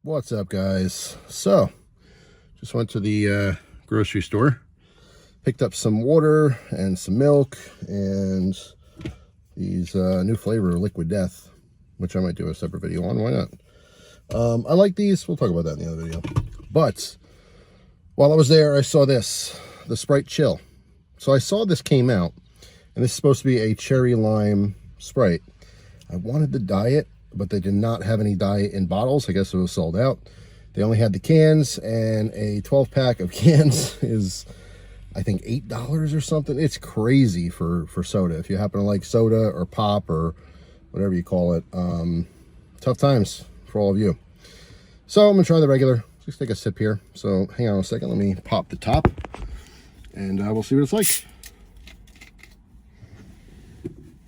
What's up, guys? So just went to the grocery store, picked up some water and some milk and these new flavor Liquid Death, which I might do a separate video on. Why not? I like these. We'll talk about that in the other video. But while I was there, I saw this, the Sprite Chill. So I saw this came out, and this is supposed to be a cherry lime Sprite. I wanted the diet, but they did not have any diet in bottles. I guess it was sold out. They only had the cans, and a 12-pack of cans is, I think, $8 or something. It's crazy for soda. If you happen to like soda or pop or whatever you call it, tough times for all of you. So I'm gonna try the regular. Just take a sip here. So hang on a second. Let me pop the top, and we'll see what it's like.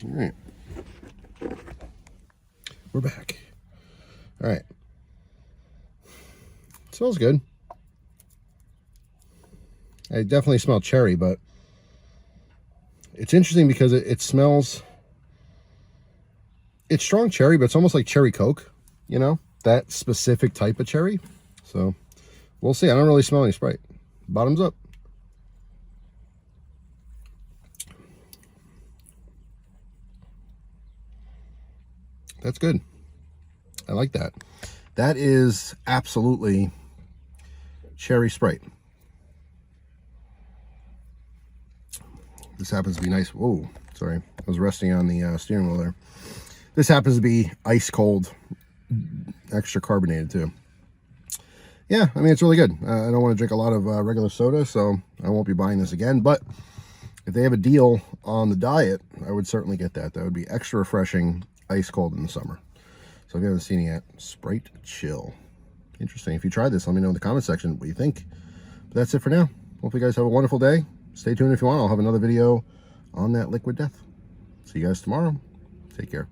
All right. We're back. All right. It smells good. I definitely smell cherry, but it's interesting because it smells, it's strong cherry, but it's almost like cherry Coke, you know, that specific type of cherry. So we'll see. I don't really smell any Sprite. Bottoms up. That's good. I like that. That is absolutely cherry Sprite. This happens to be nice. Whoa, sorry. I was resting on the steering wheel there. This happens to be ice cold, extra carbonated too. Yeah, I mean, it's really good. I don't want to drink a lot of regular soda, so I won't be buying this again. But if they have a deal on the diet, I would certainly get that. That would be extra refreshing, ice cold in the summer. So if you haven't seen it yet, Sprite Chill. Interesting. If you tried this, let me know in the comment section what you think. But that's it for now. Hope you guys have a wonderful day. Stay tuned if you want. I'll have another video on that Liquid Death. See you guys tomorrow. Take care.